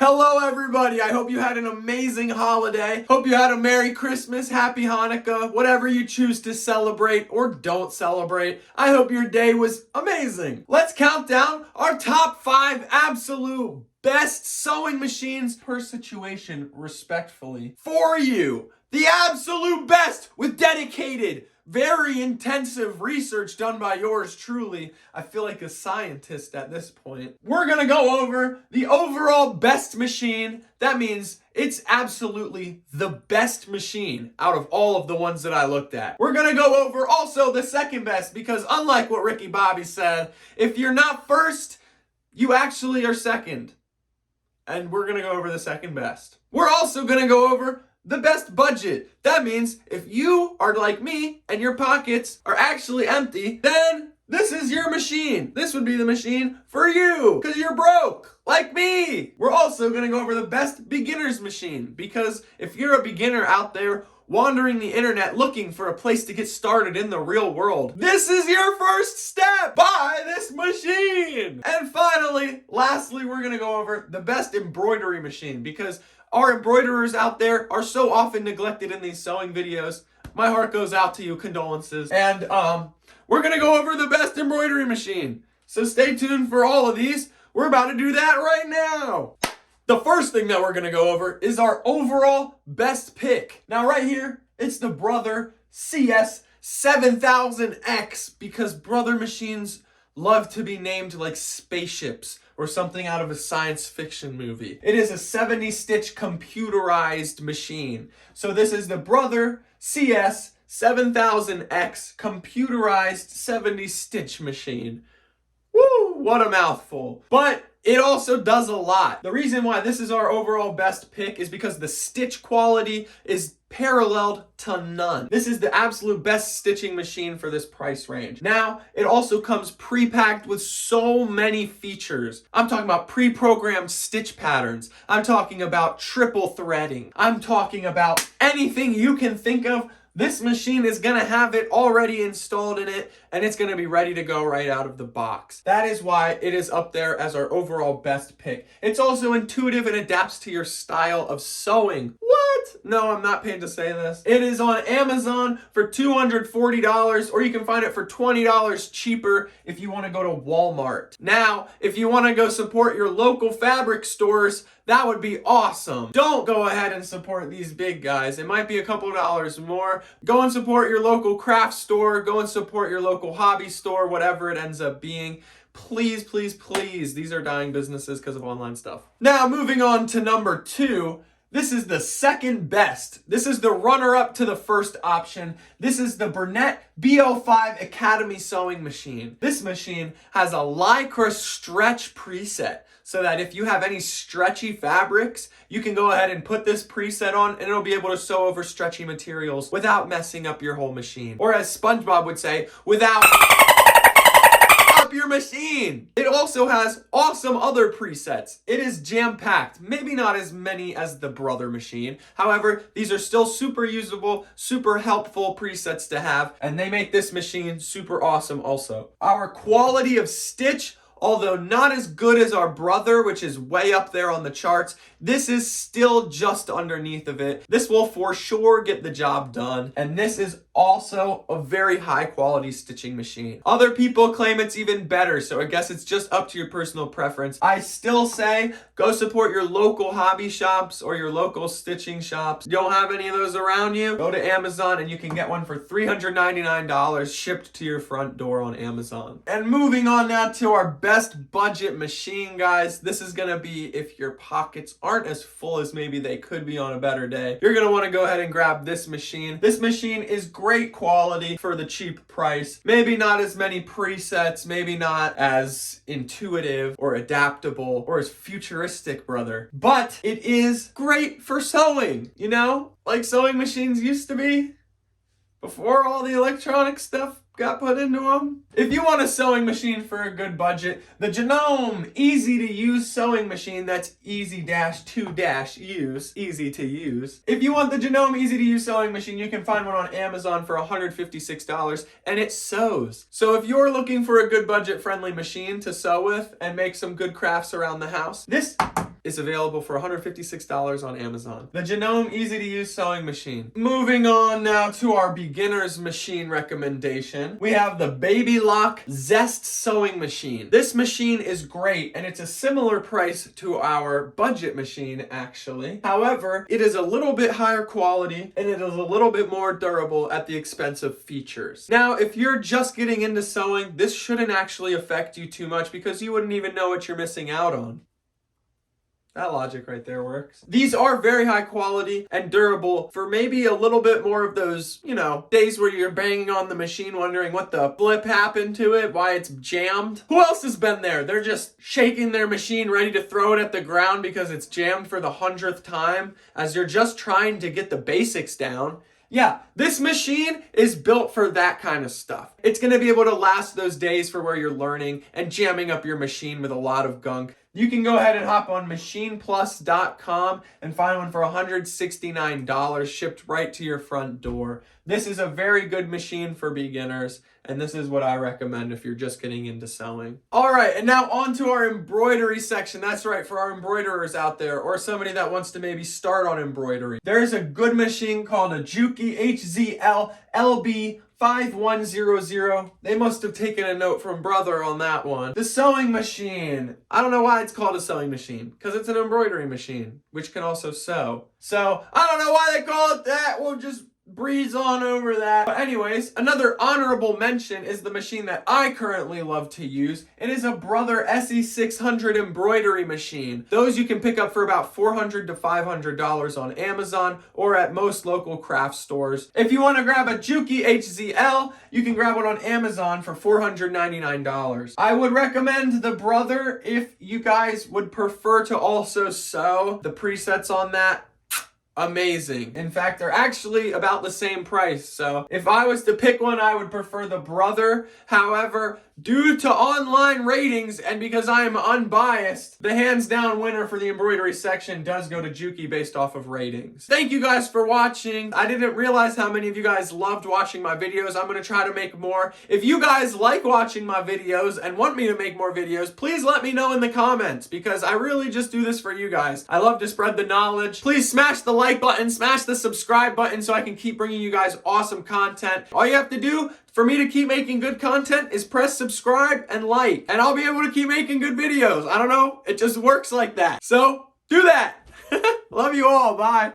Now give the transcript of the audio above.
Hello everybody, I hope you had an amazing holiday. Hope you had a Merry Christmas, Happy Hanukkah, whatever you choose to celebrate or don't celebrate. I hope your day was amazing. Let's count down our top 5 absolute best sewing machines per situation, respectfully. For you, the absolute best with dedicated, very intensive research done by yours truly. I feel like a scientist at this point. We're gonna go over the overall best machine. That means it's absolutely the best machine out of all of the ones that I looked at. We're gonna go over also the second best because unlike what Ricky Bobby said, if you're not first, you actually are second. And we're gonna go over the second best. We're also gonna go over the best budget. That means if you are like me and your pockets are actually empty, then this is your machine. This would be the machine for you because you're broke like me. We're also going to go over the best beginner's machine because if you're a beginner out there wandering the internet looking for a place to get started in the real world, this is your first step. Buy this machine. And finally, lastly, we're going to go over the best embroidery machine because our embroiderers out there are so often neglected in these sewing videos. My heart goes out to you, condolences. And we're gonna go over the best embroidery machine. So stay tuned for all of these. We're about to do that right now. The first thing that we're gonna go over is our overall best pick. Now right here, it's the Brother CS 7000X because Brother machines love to be named like spaceships or something out of a science fiction movie. It is a 70-stitch computerized machine. So this is the Brother CS 7000X computerized 70-stitch machine. Woo, what a mouthful. But it also does a lot. The reason why this is our overall best pick is because the stitch quality is paralleled to none. This is the absolute best stitching machine for this price range. Now, it also comes pre-packed with so many features. I'm talking about pre-programmed stitch patterns. I'm talking about triple threading. I'm talking about anything you can think of. This machine is gonna have it already installed in it, and it's gonna be ready to go right out of the box. That is why it is up there as our overall best pick. It's also intuitive and adapts to your style of sewing. What? No, I'm not paid to say this. It is on Amazon for $240, or you can find it for $20 cheaper if you wanna go to Walmart. Now, if you wanna go support your local fabric stores, that would be awesome. Don't go ahead and support these big guys. It might be a couple dollars more. Go and support your local craft store. Go and support your local hobby store, whatever it ends up being. Please, please, please. These are dying businesses because of online stuff. Now, moving on to number 2. This is the second best. This is the runner-up to the first option. This is the Burnett BO5 Academy Sewing Machine. This machine has a Lycra stretch preset so that if you have any stretchy fabrics, you can go ahead and put this preset on and it'll be able to sew over stretchy materials without messing up your whole machine. Or as SpongeBob would say, without your machine. It also has awesome other presets. It is jam-packed, maybe not as many as the Brother machine. However, these are still super usable, super helpful presets to have, and they make this machine super awesome also. Our quality of stitch, although not as good as our Brother, which is way up there on the charts, this is still just underneath of it. This will for sure get the job done. And this is also a very high quality stitching machine. Other people claim it's even better, so I guess it's just up to your personal preference. I still say go support your local hobby shops or your local stitching shops. You don't have any of those around you? Go to Amazon and you can get one for $399 shipped to your front door on Amazon. And moving on now to our best budget machine, guys. This is gonna be if your pockets aren't as full as maybe they could be on a better day. You're gonna wanna go ahead and grab this machine. This machine is great quality for the cheap price. Maybe not as many presets, maybe not as intuitive or adaptable or as futuristic, brother. But it is great for sewing, you know? Like sewing machines used to be before all the electronic stuff got put into them. If you want a sewing machine for a good budget, the Genome easy to use sewing machine, that's easy-to-use, easy to use. If you want the Genome easy to use sewing machine, you can find one on Amazon for $156 and it sews. So if you're looking for a good budget friendly machine to sew with and make some good crafts around the house, this is available for $156 on Amazon. The Genome easy to use sewing machine. Moving on now to our beginner's machine recommendation. We have the Baby Lock Zest sewing machine. This machine is great and it's a similar price to our budget machine actually. However, it is a little bit higher quality and it is a little bit more durable at the expense of features. Now, if you're just getting into sewing, this shouldn't actually affect you too much because you wouldn't even know what you're missing out on. That logic right there works. These are very high quality and durable for maybe a little bit more of those, days where you're banging on the machine wondering what the flip happened to it, why it's jammed. Who else has been there? They're just shaking their machine ready to throw it at the ground because it's jammed for the 100th time as you're just trying to get the basics down. Yeah, this machine is built for that kind of stuff. It's going to be able to last those days for where you're learning and jamming up your machine with a lot of gunk. You can go ahead and hop on machineplus.com and find one for $169 shipped right to your front door. This is a very good machine for beginners, and this is what I recommend if you're just getting into sewing. All right, and now on to our embroidery section. That's right, for our embroiderers out there or somebody that wants to maybe start on embroidery. There's a good machine called a Juki HZL LB 5100. They must have taken a note from brother on that one. The sewing machine. I don't know why it's called a sewing machine, because it's an embroidery machine, which can also sew. So, I don't know why they call it that. We'll just breeze on over that. But anyways, another honorable mention is the machine that I currently love to use. It is a Brother SE600 embroidery machine. Those you can pick up for about $400 to $500 on Amazon or at most local craft stores. If you want to grab a Juki HZL, you can grab one on Amazon for $499. I would recommend the Brother if you guys would prefer to also sew. The presets on that, amazing. In fact, they're actually about the same price. So if I was to pick one, I would prefer the Brother. However, due to online ratings and because I am unbiased, the hands down winner for the embroidery section does go to Juki based off of ratings. Thank you guys for watching. I didn't realize how many of you guys loved watching my videos. I'm going to try to make more. If you guys like watching my videos and want me to make more videos, please let me know in the comments because I really just do this for you guys. I love to spread the knowledge. Please smash the like button, smash the subscribe button so I can keep bringing you guys awesome content. All you have to do for me to keep making good content is press subscribe and like, and I'll be able to keep making good videos. I don't know, it just works like that. So do that. Love you all. Bye.